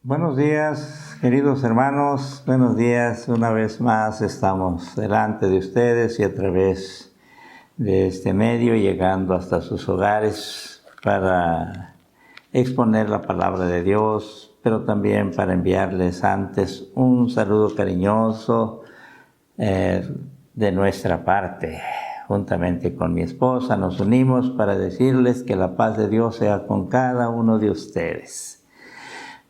Buenos días, queridos hermanos. Buenos días. Una vez más estamos delante de ustedes y a través de este medio, llegando hasta sus hogares para exponer la palabra de Dios, pero también para enviarles antes un saludo cariñoso de nuestra parte. Juntamente con mi esposa nos unimos para decirles que la paz de Dios sea con cada uno de ustedes.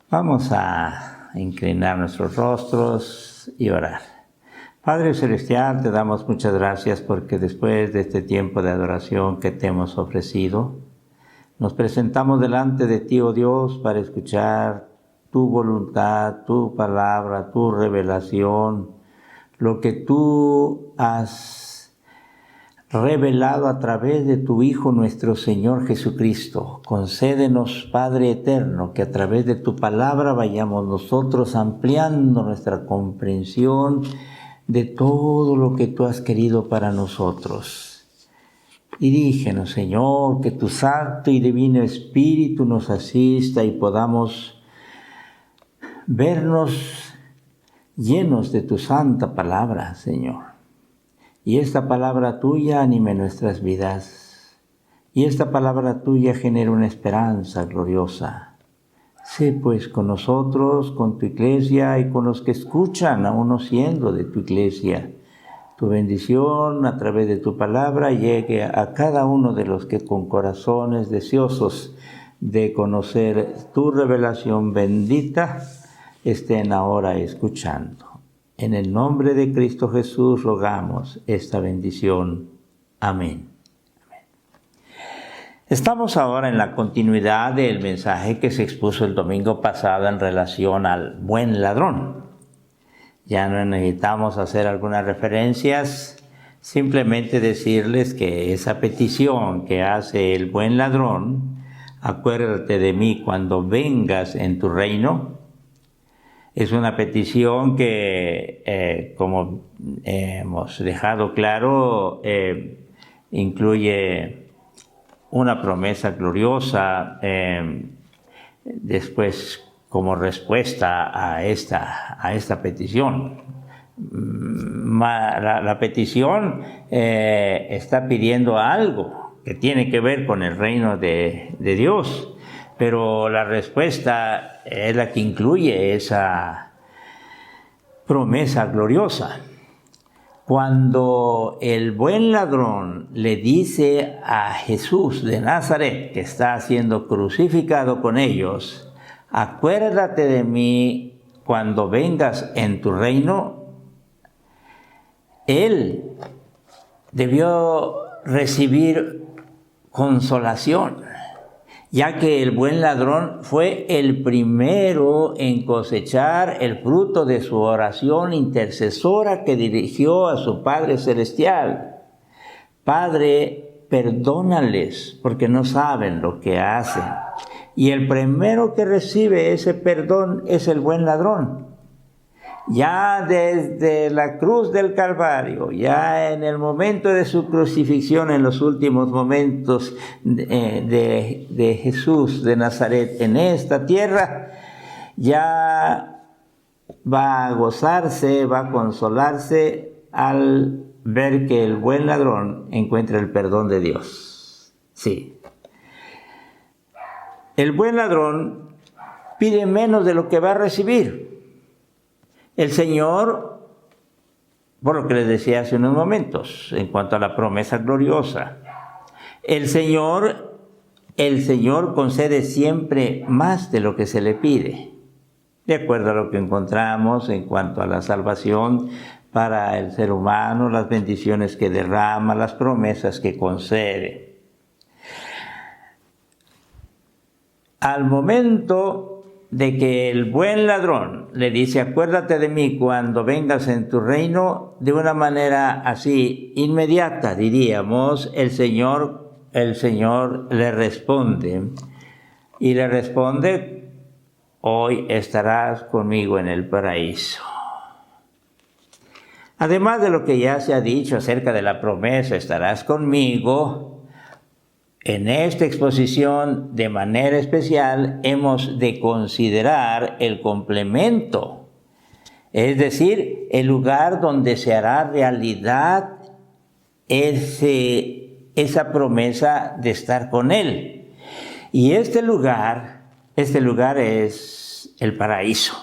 Vamos a inclinar nuestros rostros y orar. Padre Celestial, te damos muchas gracias porque después de este tiempo de adoración que te hemos ofrecido, nos presentamos delante de ti, oh Dios, para escuchar tu voluntad, tu palabra, tu revelación, lo que tú has revelado a través de tu Hijo nuestro Señor Jesucristo. Concédenos, Padre eterno, que a través de tu palabra vayamos nosotros ampliando nuestra comprensión de todo lo que tú has querido para nosotros. Dirígenos, Señor, que tu Santo y Divino Espíritu nos asista y podamos vernos llenos de tu santa palabra, Señor. Y esta palabra tuya anime nuestras vidas. Y esta palabra tuya genera una esperanza gloriosa. Sé pues con nosotros, con tu iglesia y con los que escuchan, aún no siendo de tu iglesia. Tu bendición a través de tu palabra llegue a cada uno de los que con corazones deseosos de conocer tu revelación bendita estén ahora escuchando. En el nombre de Cristo Jesús rogamos esta bendición. Amén. Estamos ahora en la continuidad del mensaje que se expuso el domingo pasado en relación al buen ladrón. Ya no necesitamos hacer algunas referencias, simplemente decirles que esa petición que hace el buen ladrón, acuérdate de mí cuando vengas en tu reino, es una petición que, como hemos dejado claro, incluye una promesa gloriosa después como respuesta a esta petición. La petición está pidiendo algo que tiene que ver con el reino de Dios. Pero la respuesta es la que incluye esa promesa gloriosa. Cuando el buen ladrón le dice a Jesús de Nazaret, que está siendo crucificado con ellos, acuérdate de mí cuando vengas en tu reino, él debió recibir consolación, ya que el buen ladrón fue el primero en cosechar el fruto de su oración intercesora que dirigió a su Padre Celestial. Padre, perdónales porque no saben lo que hacen. Y el primero que recibe ese perdón es el buen ladrón. Ya desde la cruz del Calvario, ya en el momento de su crucifixión, en los últimos momentos de Jesús de Nazaret en esta tierra, ya va a gozarse, va a consolarse al ver que el buen ladrón encuentra el perdón de Dios. Sí. El buen ladrón pide menos de lo que va a recibir. El Señor, por lo que les decía hace unos momentos, en cuanto a la promesa gloriosa, el Señor concede siempre más de lo que se le pide, de acuerdo a lo que encontramos en cuanto a la salvación para el ser humano, las bendiciones que derrama, las promesas que concede. Al momento de que el buen ladrón le dice, acuérdate de mí cuando vengas en tu reino, de una manera así inmediata, diríamos, el Señor le responde, y le responde, hoy estarás conmigo en el paraíso. Además de lo que ya se ha dicho acerca de la promesa, estarás conmigo, en esta exposición de manera especial hemos de considerar el complemento, es decir, el lugar donde se hará realidad esa promesa de estar con Él. Y este lugar es el paraíso.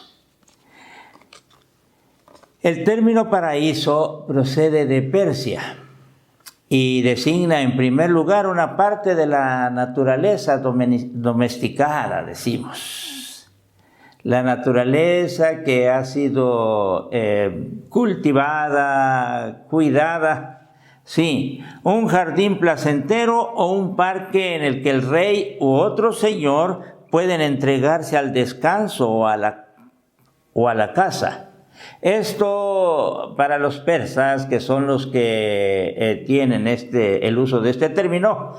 El término paraíso procede de Persia y designa en primer lugar una parte de la naturaleza domesticada, decimos. La naturaleza que ha sido cultivada, cuidada. Sí, un jardín placentero o un parque en el que el rey u otro señor pueden entregarse al descanso o a la caza. Esto para los persas, que son los que tienen el uso de este término,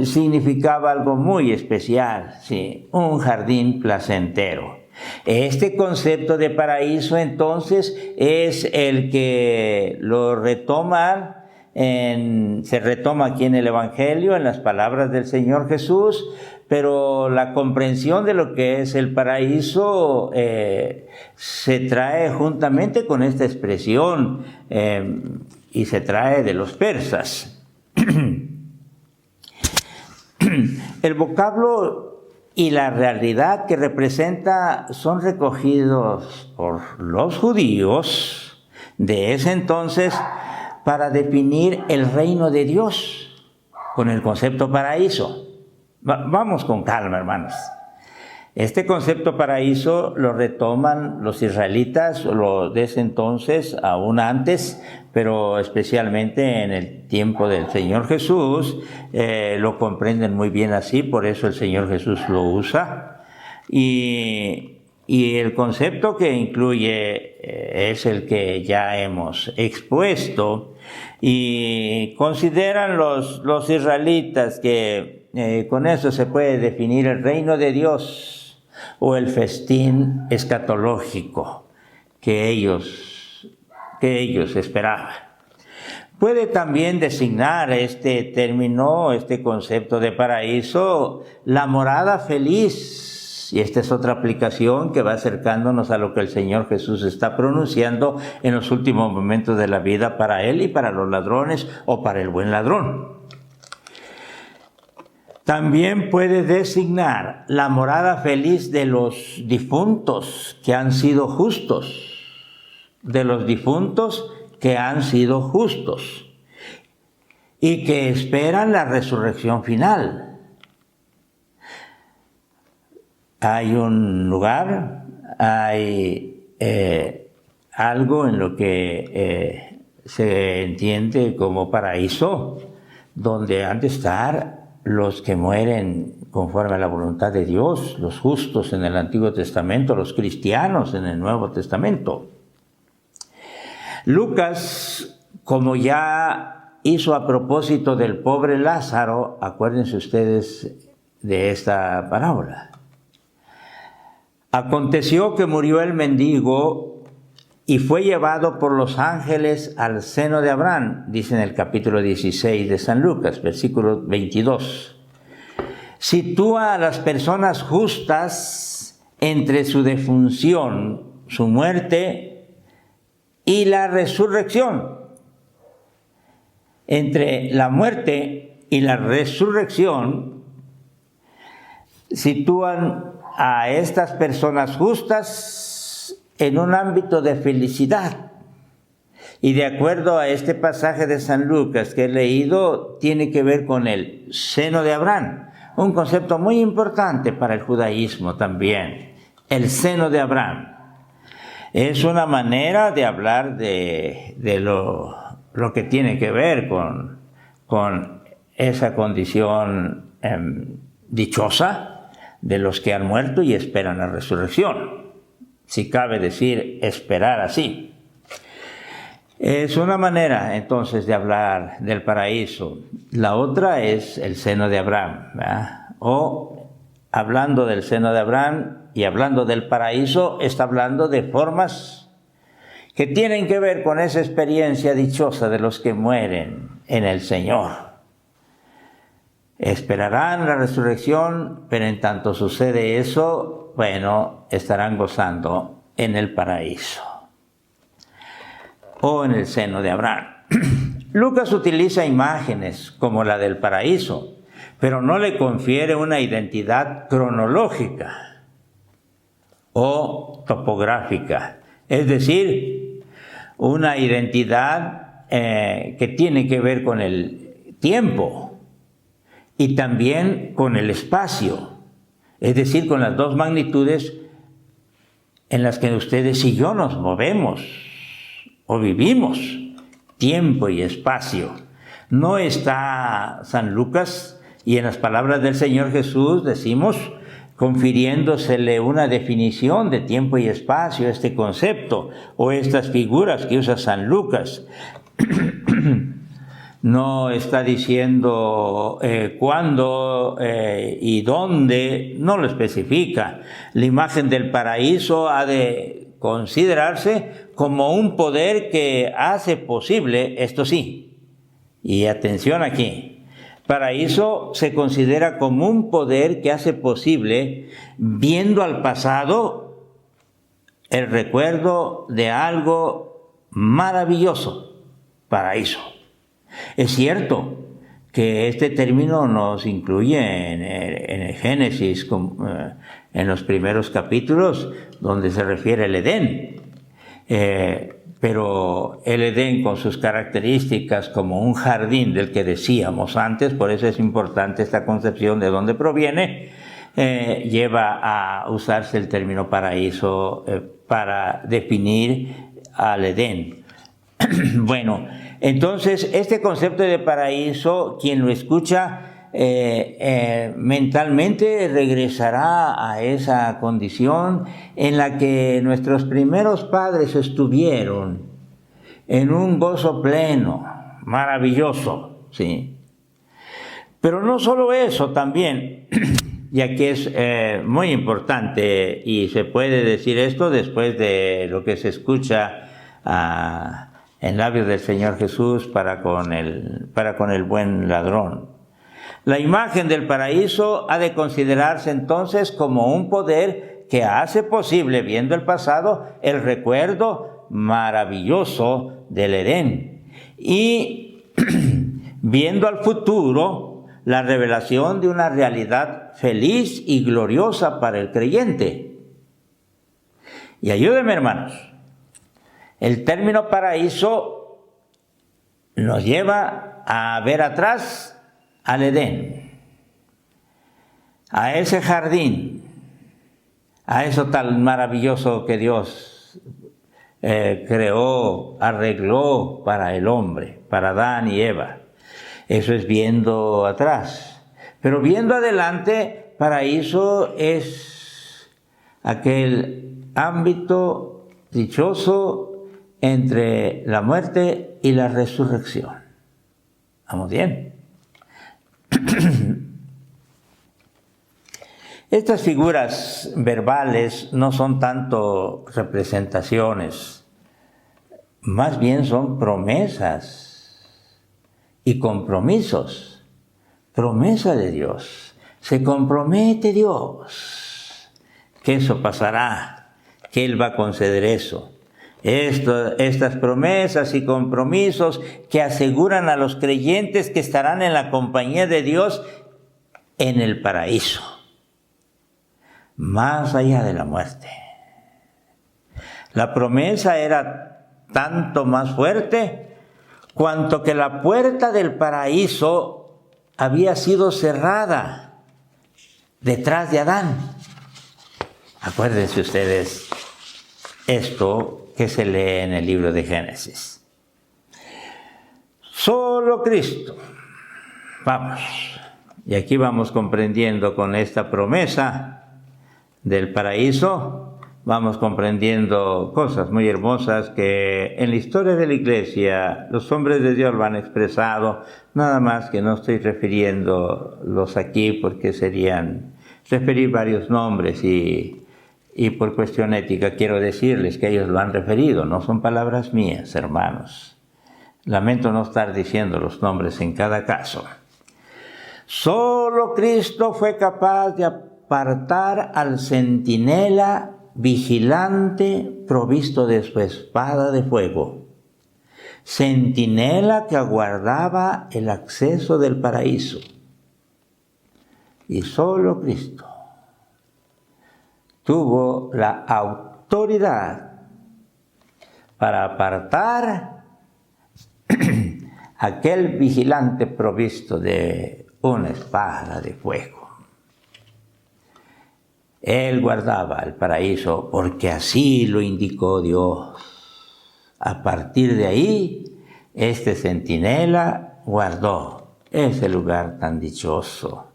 significaba algo muy especial, sí, un jardín placentero. Este concepto de paraíso entonces es el que se retoma aquí en el Evangelio, en las palabras del Señor Jesús, pero la comprensión de lo que es el paraíso se trae juntamente con esta expresión y se trae de los persas. El vocablo y la realidad que representa son recogidos por los judíos de ese entonces para definir el reino de Dios con el concepto paraíso. Vamos con calma, hermanos. Este concepto paraíso lo retoman los israelitas de ese entonces, aún antes, pero especialmente en el tiempo del Señor Jesús, lo comprenden muy bien así, por eso el Señor Jesús lo usa. Y el concepto que incluye es el que ya hemos expuesto, y consideran los israelitas que con eso se puede definir el reino de Dios o el festín escatológico que ellos esperaban. Puede también designar este término, este concepto de paraíso, la morada feliz. Y esta es otra aplicación que va acercándonos a lo que el Señor Jesús está pronunciando en los últimos momentos de la vida para Él y para los ladrones o para el buen ladrón. También puede designar la morada feliz de los difuntos que han sido justos, y que esperan la resurrección final. Hay un lugar, hay algo en lo que se entiende como paraíso, donde han de estar los que mueren conforme a la voluntad de Dios, los justos en el Antiguo Testamento, los cristianos en el Nuevo Testamento. Lucas, como ya hizo a propósito del pobre Lázaro, acuérdense ustedes de esta parábola. Aconteció que murió el mendigo y fue llevado por los ángeles al seno de Abraham, dice en el capítulo 16 de San Lucas, versículo 22. Sitúa a las personas justas entre su defunción, su muerte y la resurrección. Entre la muerte y la resurrección sitúan a estas personas justas en un ámbito de felicidad. Y de acuerdo a este pasaje de San Lucas que he leído, tiene que ver con el seno de Abraham, un concepto muy importante para el judaísmo también, el seno de Abraham. Es una manera de hablar de lo que tiene que ver con esa condición dichosa de los que han muerto y esperan la resurrección, si cabe decir esperar así. Es una manera entonces de hablar del paraíso. La otra es el seno de Abraham, ¿verdad? O hablando del seno de Abraham y hablando del paraíso, está hablando de formas que tienen que ver con esa experiencia dichosa de los que mueren en el Señor. Esperarán la resurrección, pero en tanto sucede eso, bueno, estarán gozando en el paraíso o en el seno de Abraham. Lucas utiliza imágenes como la del paraíso, pero no le confiere una identidad cronológica o topográfica, es decir, una identidad que tiene que ver con el tiempo y también con el espacio, es decir, con las dos magnitudes en las que ustedes y yo nos movemos o vivimos, tiempo y espacio. No está San Lucas, y en las palabras del Señor Jesús decimos, confiriéndosele una definición de tiempo y espacio, este concepto, o estas figuras que usa San Lucas. No está diciendo cuándo y dónde, no lo especifica. La imagen del paraíso ha de considerarse como un poder que hace posible, esto sí, y atención aquí, paraíso se considera como un poder que hace posible, viendo al pasado, el recuerdo de algo maravilloso, paraíso. Es cierto que este término nos incluye en el Génesis, en los primeros capítulos, donde se refiere al Edén. Pero el Edén, con sus características como un jardín del que decíamos antes, por eso es importante esta concepción de dónde proviene, lleva a usarse el término paraíso para definir al Edén. Bueno, entonces este concepto de paraíso, quien lo escucha mentalmente regresará a esa condición en la que nuestros primeros padres estuvieron, en un gozo pleno, maravilloso, ¿sí? Pero no solo eso, también, y aquí es muy importante, y se puede decir esto después de lo que se escucha en labios del Señor Jesús para con el buen ladrón. La imagen del paraíso ha de considerarse entonces como un poder que hace posible, viendo el pasado, el recuerdo maravilloso del Edén. Y viendo al futuro, la revelación de una realidad feliz y gloriosa para el creyente. Y ayúdenme, hermanos. El término paraíso nos lleva a ver atrás al Edén, a ese jardín, a eso tan maravilloso que Dios creó, arregló para el hombre, para Adán y Eva. Eso es viendo atrás. Pero viendo adelante, paraíso es aquel ámbito dichoso entre la muerte y la resurrección. ¿Vamos bien? Estas figuras verbales no son tanto representaciones, más bien son promesas y compromisos. Promesa de Dios. Se compromete Dios que eso pasará, que Él va a conceder eso. Estas promesas y compromisos que aseguran a los creyentes que estarán en la compañía de Dios en el paraíso, más allá de la muerte. La promesa era tanto más fuerte cuanto que la puerta del paraíso había sido cerrada detrás de Adán. Acuérdense ustedes esto que se lee en el libro de Génesis. Solo Cristo. Vamos. Y aquí vamos comprendiendo con esta promesa del paraíso, vamos comprendiendo cosas muy hermosas que en la historia de la Iglesia los hombres de Dios lo han expresado, nada más que no estoy refiriéndolos aquí porque serían referir varios nombres y por cuestión ética quiero decirles que ellos lo han referido, no son palabras mías, hermanos. Lamento no estar diciendo los nombres en cada caso. Solo Cristo fue capaz de apartar al centinela vigilante provisto de su espada de fuego. Centinela que aguardaba el acceso del paraíso. Y solo Cristo tuvo la autoridad para apartar aquel vigilante provisto de una espada de fuego. Él guardaba el paraíso porque así lo indicó Dios. A partir de ahí, este centinela guardó ese lugar tan dichoso.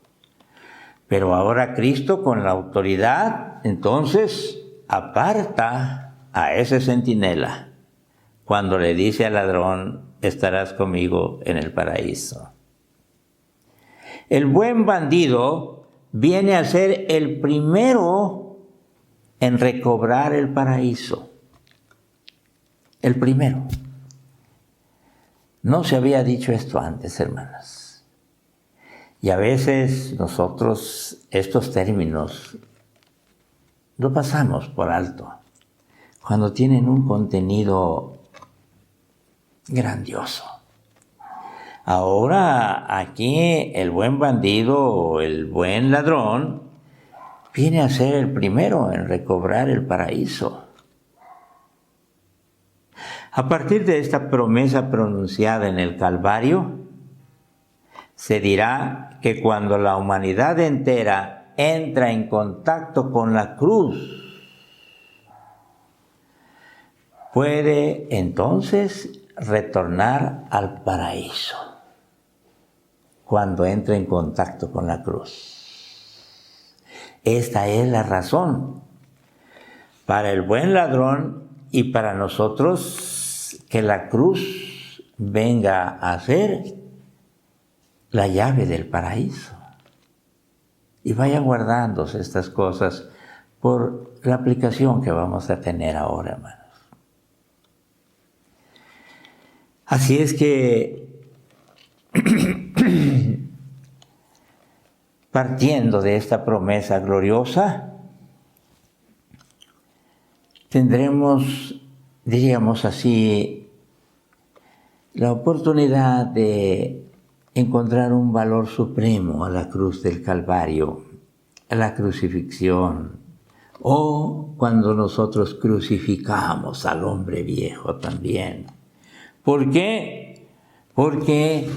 Pero ahora Cristo, con la autoridad, entonces aparta a ese centinela cuando le dice al ladrón: estarás conmigo en el paraíso. El buen bandido viene a ser el primero en recobrar el paraíso. El primero. No se había dicho esto antes, hermanas. Y a veces nosotros estos términos lo pasamos por alto cuando tienen un contenido grandioso. Ahora aquí el buen bandido o el buen ladrón viene a ser el primero en recobrar el paraíso. A partir de esta promesa pronunciada en el Calvario, se dirá que cuando la humanidad entera entra en contacto con la cruz, puede entonces retornar al paraíso. Cuando entra en contacto con la cruz. Esta es la razón para el buen ladrón y para nosotros que la cruz venga a ser la llave del paraíso. Y vaya guardándose estas cosas por la aplicación que vamos a tener ahora, hermanos. Así es que partiendo de esta promesa gloriosa, tendremos, diríamos así, la oportunidad de encontrar un valor supremo a la cruz del Calvario, a la crucifixión, o cuando nosotros crucificamos al hombre viejo también. ¿Por qué? Porque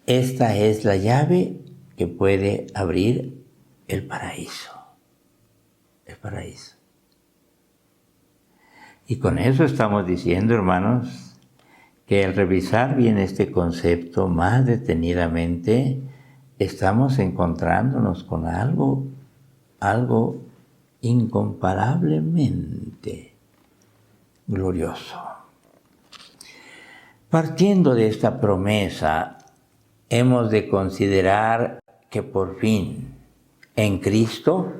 esta es la llave que puede abrir el paraíso. El paraíso. Y con eso estamos diciendo, hermanos, que al revisar bien este concepto más detenidamente, estamos encontrándonos con algo incomparablemente glorioso. Partiendo de esta promesa, hemos de considerar que por fin en Cristo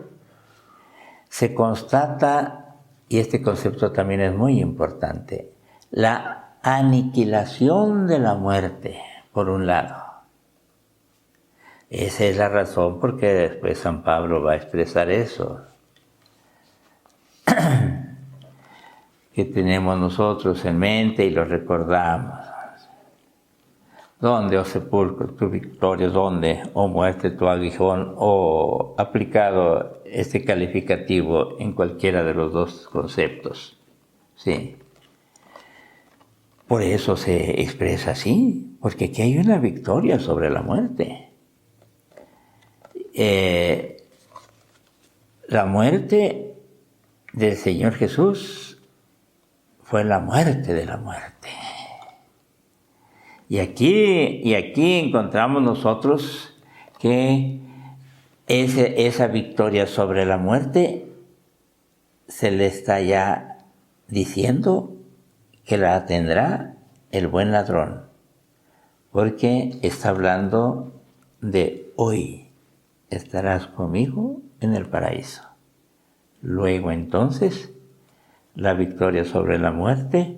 se constata, y este concepto también es muy importante, la aniquilación de la muerte, por un lado. Esa es la razón por qué después San Pablo va a expresar eso. Que tenemos nosotros en mente y lo recordamos. ¿Dónde, oh sepulcro, tu victoria? ¿Dónde, oh muerte, tu aguijón? O aplicado este calificativo en cualquiera de los dos conceptos. Sí. Por eso se expresa así, porque aquí hay una victoria sobre la muerte. La muerte del Señor Jesús fue la muerte de la muerte. Y aquí encontramos nosotros que esa victoria sobre la muerte se le está ya diciendo que la tendrá el buen ladrón, porque está hablando de hoy estarás conmigo en el paraíso. Luego entonces la victoria sobre la muerte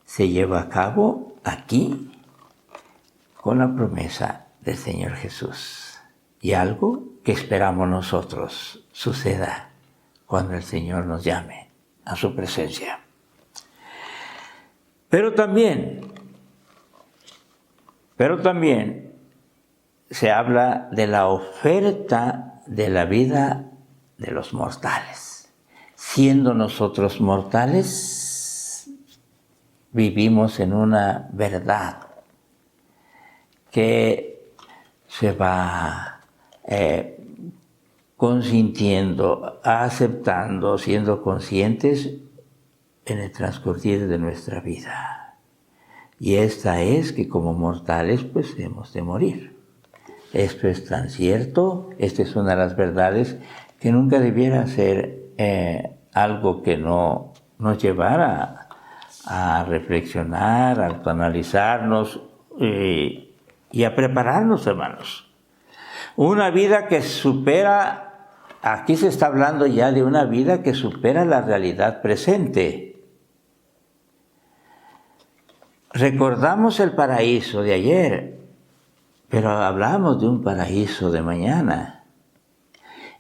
se lleva a cabo aquí, con la promesa del Señor Jesús. Y algo que esperamos nosotros suceda cuando el Señor nos llame a su presencia. Pero también se habla de la oferta de la vida de los mortales. Siendo nosotros mortales, vivimos en una verdad que se va consintiendo, aceptando, siendo conscientes en el transcurrir de nuestra vida. Y esta es que como mortales pues hemos de morir. Esto es tan cierto, esta es una de las verdades que nunca debiera ser algo que no nos llevara a reflexionar, a autoanalizarnos y a prepararnos, hermanos. Una vida que supera, aquí se está hablando ya de una vida que supera la realidad presente. Recordamos el paraíso de ayer, pero hablamos de un paraíso de mañana.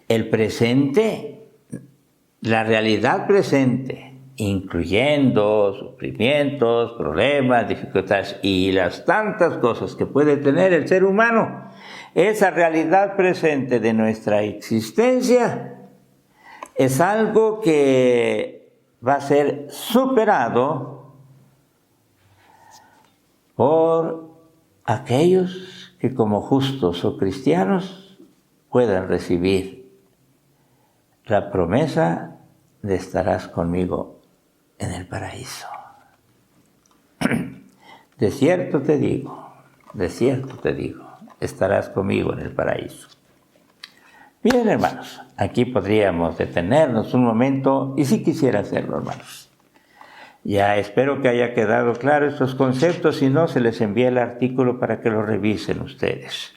El presente, la realidad presente, incluyendo sufrimientos, problemas, dificultades y las tantas cosas que puede tener el ser humano, esa realidad presente de nuestra existencia es algo que va a ser superado por aquellos que como justos o cristianos puedan recibir la promesa de estarás conmigo en el paraíso. De cierto te digo, estarás conmigo en el paraíso. Bien, hermanos, aquí podríamos detenernos un momento y si quisiera hacerlo, hermanos. Ya espero que haya quedado claro estos conceptos, si no, se les envía el artículo para que lo revisen ustedes.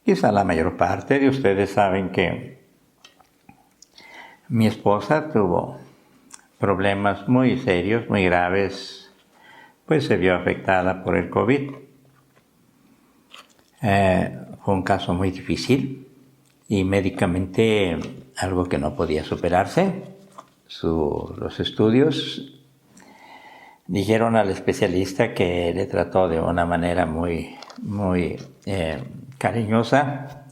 Quizá la mayor parte de ustedes saben que mi esposa tuvo problemas muy serios, muy graves, pues se vio afectada por el COVID. Fue un caso muy difícil y médicamente algo que no podía superarse. Los estudios dijeron al especialista que le trató de una manera muy cariñosa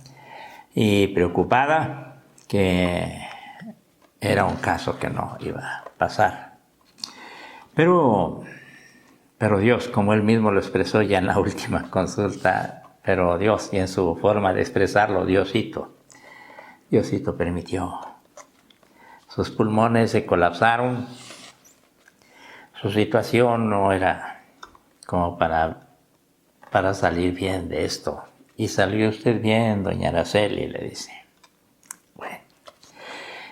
y preocupada, que era un caso que no iba a pasar. Pero Dios, como él mismo lo expresó ya en la última consulta, pero Dios, y en su forma de expresarlo, Diosito permitió. Sus pulmones se colapsaron, su situación no era como para salir bien de esto. Y salió usted bien, doña Araceli, le dice. Bueno,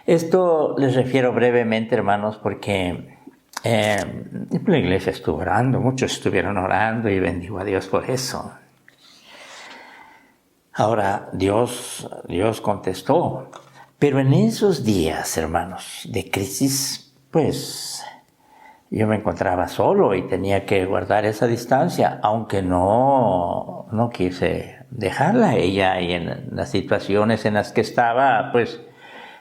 esto les refiero brevemente, hermanos, porque la iglesia estuvo orando, muchos estuvieron orando y bendigo a Dios por eso. Ahora, Dios contestó, pero en esos días, hermanos, de crisis, pues yo me encontraba solo y tenía que guardar esa distancia, aunque no quise dejarla a ella, y en las situaciones en las que estaba, pues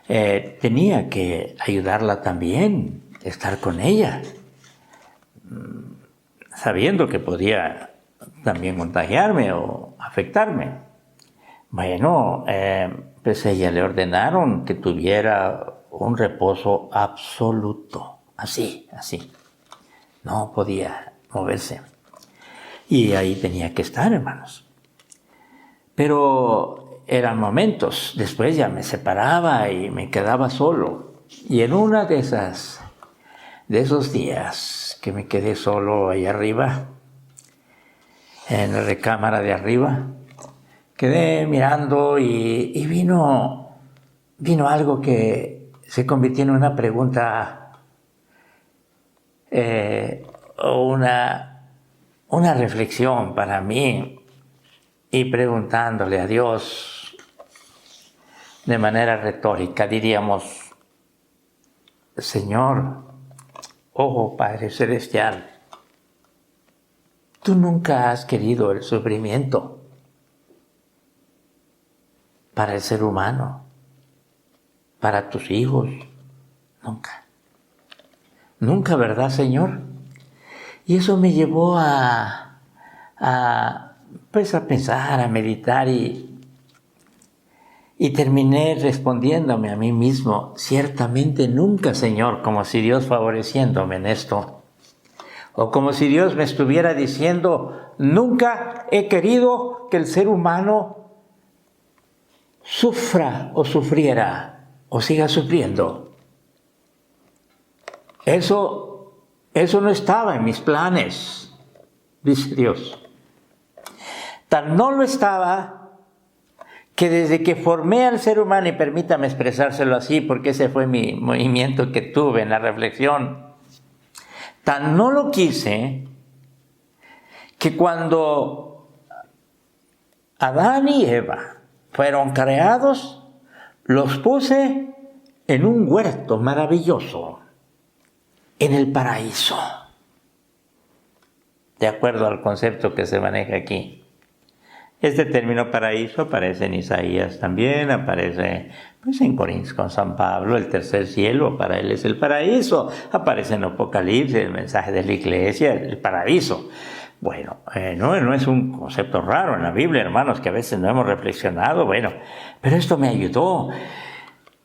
tenía que ayudarla también, estar con ella, sabiendo que podía también contagiarme o afectarme. Bueno, pues a ella le ordenaron que tuviera un reposo absoluto, así. No podía moverse. Y ahí tenía que estar, hermanos. Pero eran momentos, después ya me separaba y me quedaba solo. Y en una de esos días que me quedé solo ahí arriba, en la recámara de arriba, quedé mirando y vino algo que se convirtió en una pregunta, una reflexión para mí, y preguntándole a Dios de manera retórica, diríamos, Señor, oh Padre Celestial, tú nunca has querido el sufrimiento para el ser humano, para tus hijos, nunca. Nunca, ¿verdad, Señor? Y eso me llevó a pensar, a meditar y terminé respondiéndome a mí mismo, ciertamente nunca, Señor, como si Dios favoreciéndome en esto. O como si Dios me estuviera diciendo, nunca he querido que el ser humano sufra o sufriera o siga sufriendo. Eso no estaba en mis planes, dice Dios. Tan no lo estaba que desde que formé al ser humano, y permítame expresárselo así, porque ese fue mi movimiento que tuve en la reflexión, tan no lo quise, que cuando Adán y Eva fueron creados, los puse en un huerto maravilloso, en el paraíso, de acuerdo al concepto que se maneja aquí. Este término paraíso aparece en Isaías también, aparece en Corintios con San Pablo, el tercer cielo, para él es el paraíso, aparece en Apocalipsis, el mensaje de la iglesia, el paraíso. Bueno, no es un concepto raro en la Biblia, hermanos, que a veces no hemos reflexionado, pero esto me ayudó.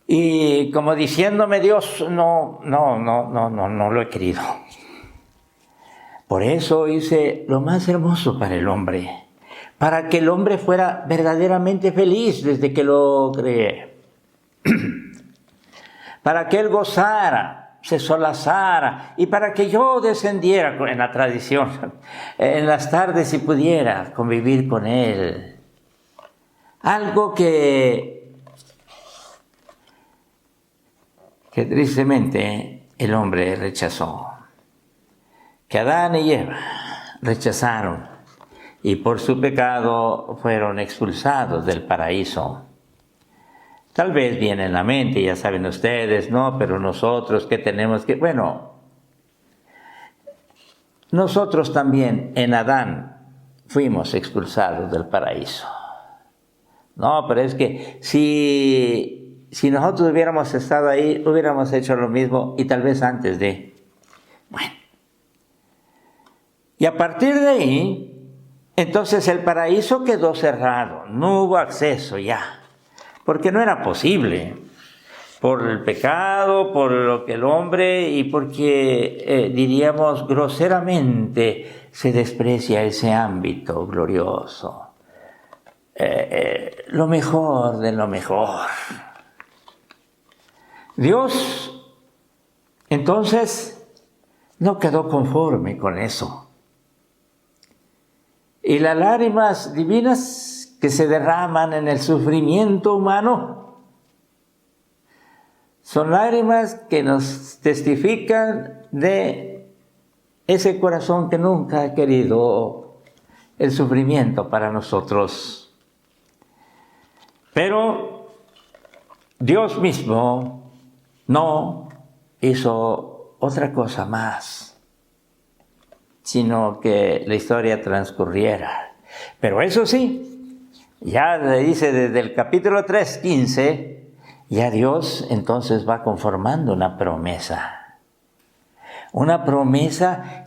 Y como diciéndome Dios, no lo he querido. Por eso hice lo más hermoso para el hombre, para que el hombre fuera verdaderamente feliz desde que lo creé, para que él gozara, se solazara, y para que yo descendiera en la tradición, en las tardes si pudiera convivir con él. Algo que tristemente el hombre rechazó, que Adán y Eva rechazaron, y por su pecado fueron expulsados del paraíso. Tal vez viene en la mente, ya saben ustedes, ¿no? Pero nosotros, ¿qué tenemos que...? Bueno, nosotros también en Adán fuimos expulsados del paraíso. No, pero es que si nosotros hubiéramos estado ahí, hubiéramos hecho lo mismo y tal vez antes de... Bueno. Y a partir de ahí, entonces el paraíso quedó cerrado, no hubo acceso ya, porque no era posible, por el pecado, por lo que el hombre y porque, diríamos groseramente, se desprecia ese ámbito glorioso, lo mejor de lo mejor. Dios, entonces, no quedó conforme con eso. Y las lágrimas divinas que se derraman en el sufrimiento humano son lágrimas que nos testifican de ese corazón que nunca ha querido el sufrimiento para nosotros. Pero Dios mismo no hizo otra cosa más, sino que la historia transcurriera. Pero eso sí, ya le dice desde el capítulo 3:15, ya Dios entonces va conformando una promesa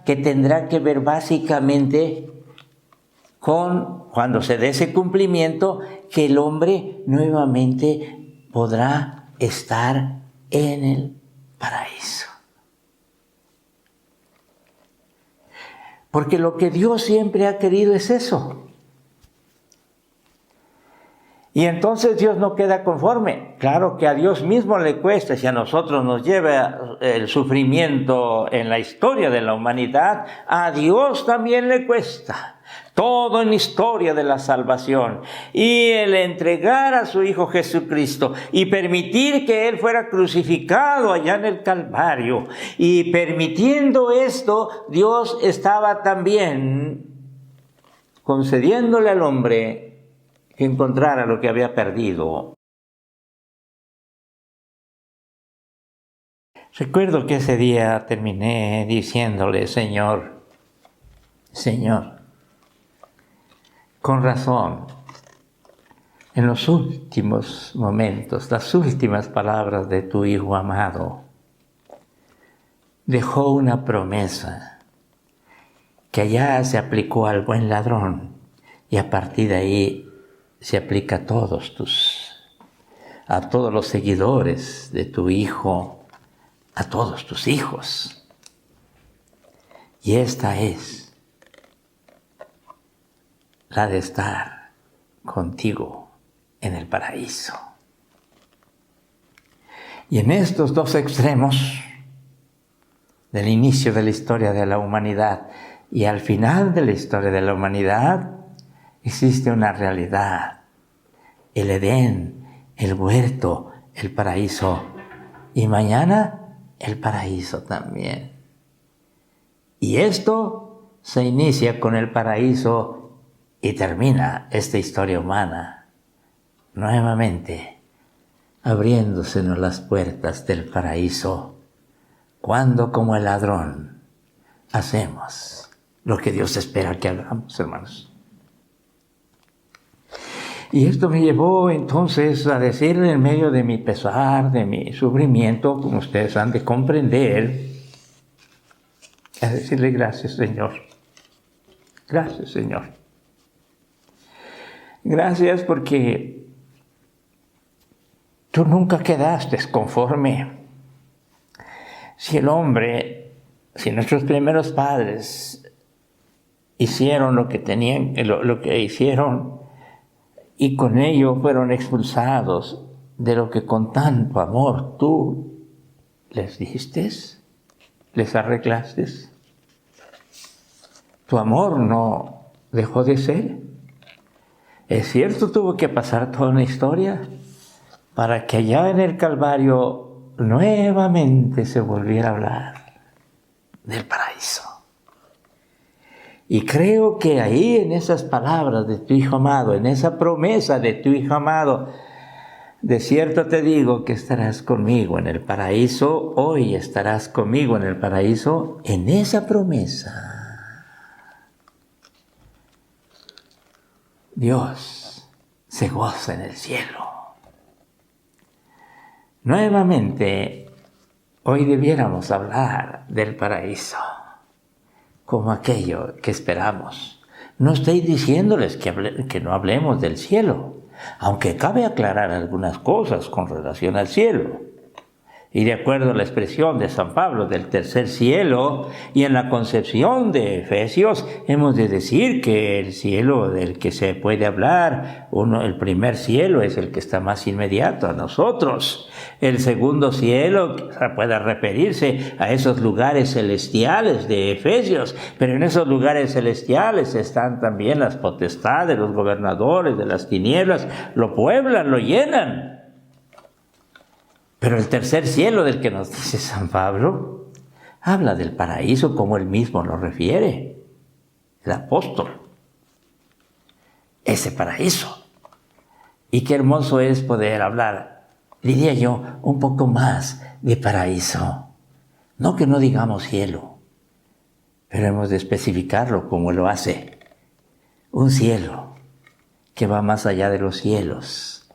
que tendrá que ver básicamente con, cuando se dé ese cumplimiento, que el hombre nuevamente podrá estar en el paraíso. Porque lo que Dios siempre ha querido es eso. Y entonces Dios no queda conforme. Claro que a Dios mismo le cuesta, si a nosotros nos lleva el sufrimiento en la historia de la humanidad, a Dios también le cuesta. Todo en la historia de la salvación. Y el entregar a su Hijo Jesucristo y permitir que Él fuera crucificado allá en el Calvario. Y permitiendo esto, Dios estaba también concediéndole al hombre que encontrara lo que había perdido. Recuerdo que ese día terminé diciéndole, Señor, con razón, en los últimos momentos, las últimas palabras de tu Hijo amado, dejó una promesa que allá se aplicó al buen ladrón y a partir de ahí se aplica a todos los seguidores de tu Hijo, a todos tus hijos. Y esta es la de estar contigo en el paraíso. Y en estos dos extremos del inicio de la historia de la humanidad y al final de la historia de la humanidad, existe una realidad, el Edén, el huerto, el paraíso, y mañana el paraíso también. Y esto se inicia con el paraíso y termina esta historia humana, nuevamente abriéndosenos las puertas del paraíso, cuando como el ladrón hacemos lo que Dios espera que hagamos, hermanos. Y esto me llevó entonces a decir en medio de mi pesar, de mi sufrimiento, como ustedes han de comprender, a decirle gracias, Señor. Gracias, Señor. Gracias porque tú nunca quedaste conforme. Si nuestros primeros padres hicieron lo que tenían, lo que hicieron, y con ello fueron expulsados de lo que con tanto amor tú les diste, les arreglaste. Tu amor no dejó de ser. Es cierto, tuvo que pasar toda una historia para que allá en el Calvario nuevamente se volviera a hablar del paraíso. Y creo que ahí, en esas palabras de tu Hijo amado, en esa promesa de tu Hijo amado, de cierto te digo que estarás conmigo en el paraíso, hoy estarás conmigo en el paraíso, en esa promesa. Dios se goza en el cielo. Nuevamente, hoy debiéramos hablar del paraíso como aquello que esperamos. No estoy diciéndoles que no hablemos del cielo, aunque cabe aclarar algunas cosas con relación al cielo. Y de acuerdo a la expresión de San Pablo del tercer cielo y en la concepción de Efesios, hemos de decir que el cielo del que se puede hablar, el primer cielo es el que está más inmediato a nosotros. El segundo cielo puede referirse a esos lugares celestiales de Efesios, pero en esos lugares celestiales están también las potestades, los gobernadores de las tinieblas, lo pueblan, lo llenan. Pero el tercer cielo del que nos dice San Pablo, habla del paraíso como él mismo lo refiere, el apóstol. Ese paraíso. Y qué hermoso es poder hablar, diría yo, un poco más de paraíso. No que no digamos cielo, pero hemos de especificarlo como lo hace. Un cielo que va más allá de los cielos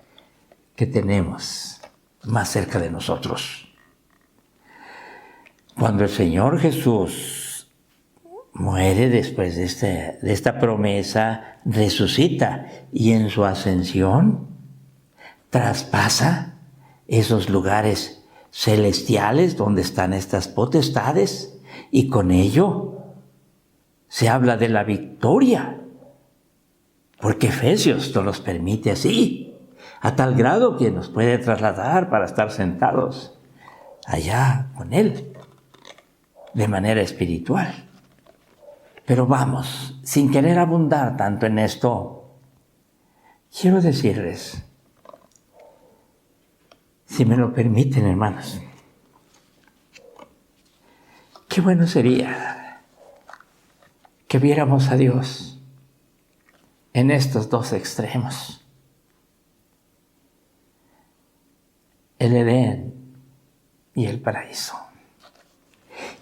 que tenemos más cerca de nosotros. Cuando el Señor Jesús muere después de esta promesa, resucita y en su ascensión traspasa esos lugares celestiales donde están estas potestades y con ello se habla de la victoria, porque Efesios nos los permite así, a tal grado que nos puede trasladar para estar sentados allá con Él, de manera espiritual. Pero vamos, sin querer abundar tanto en esto, quiero decirles, si me lo permiten, hermanos, qué bueno sería que viéramos a Dios en estos dos extremos. El Edén y el paraíso.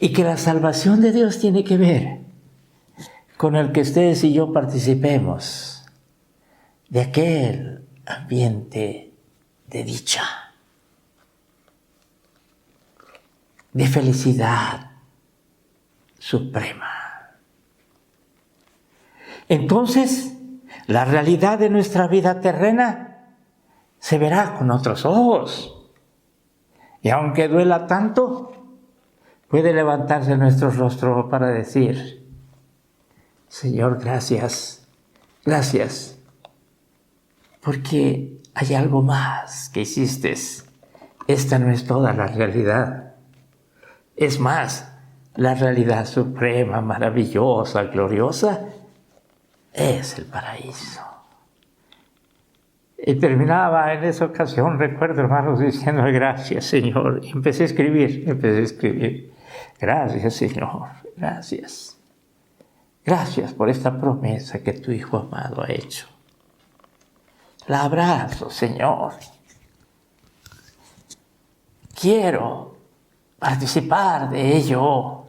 Y que la salvación de Dios tiene que ver con el que ustedes y yo participemos de aquel ambiente de dicha, de felicidad suprema. Entonces, la realidad de nuestra vida terrena se verá con otros ojos. Y aunque duela tanto, puede levantarse nuestro rostro para decir: Señor, gracias, gracias, porque hay algo más que hiciste. Esta no es toda la realidad. Es más, la realidad suprema, maravillosa, gloriosa, es el paraíso. Y terminaba en esa ocasión, recuerdo, hermanos, diciendo: gracias, Señor. Y empecé a escribir. Gracias, Señor, gracias. Gracias por esta promesa que tu Hijo amado ha hecho. La abrazo, Señor. Quiero participar de ello.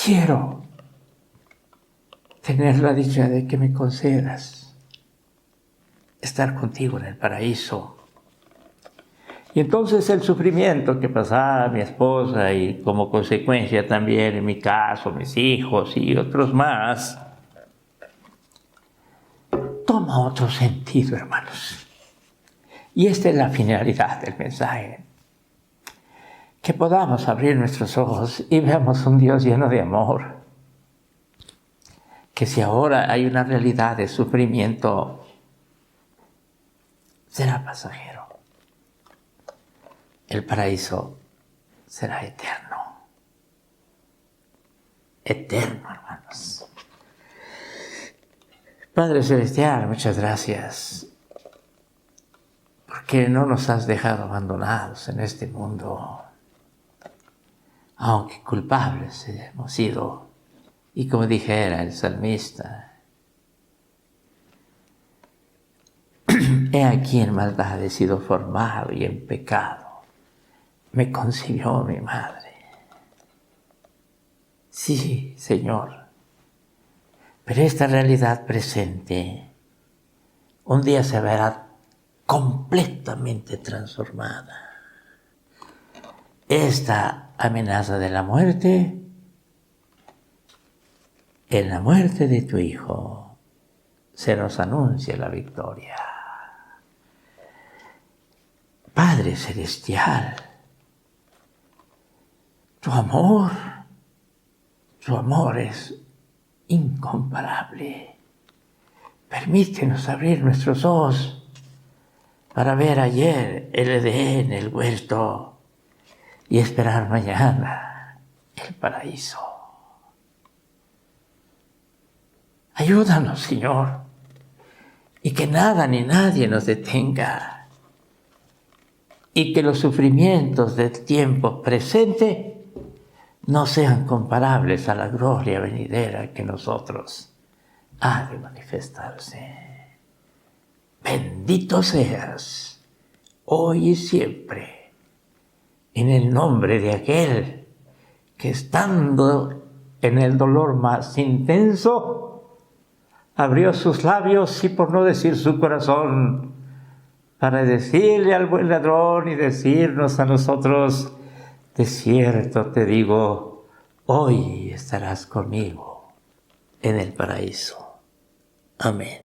Quiero tener la dicha de que me concedas estar contigo en el paraíso. Y entonces el sufrimiento que pasaba mi esposa y como consecuencia también en mi caso, mis hijos y otros más, toma otro sentido, hermanos. Y esta es la finalidad del mensaje. Que podamos abrir nuestros ojos y veamos un Dios lleno de amor. Que si ahora hay una realidad de sufrimiento, será pasajero. El paraíso será eterno. Eterno, hermanos. Padre Celestial, muchas gracias, porque no nos has dejado abandonados en este mundo, aunque culpables hemos sido. Y como dijera el salmista: he aquí en maldad he sido formado y en pecado me concibió mi madre. Sí, Señor, pero esta realidad presente un día se verá completamente transformada. Esta amenaza de la muerte, en la muerte de tu Hijo se nos anuncia la victoria. Padre Celestial, tu amor es incomparable. Permítenos abrir nuestros ojos para ver ayer el Edén, el huerto, y esperar mañana el paraíso. Ayúdanos, Señor, y que nada ni nadie nos detenga, y que los sufrimientos del tiempo presente no sean comparables a la gloria venidera que nosotros ha de manifestarse. Bendito seas, hoy y siempre, en el nombre de aquel que, estando en el dolor más intenso, abrió sus labios y, por no decir su corazón, para decirle al buen ladrón y decirnos a nosotros: de cierto te digo, hoy estarás conmigo en el paraíso. Amén.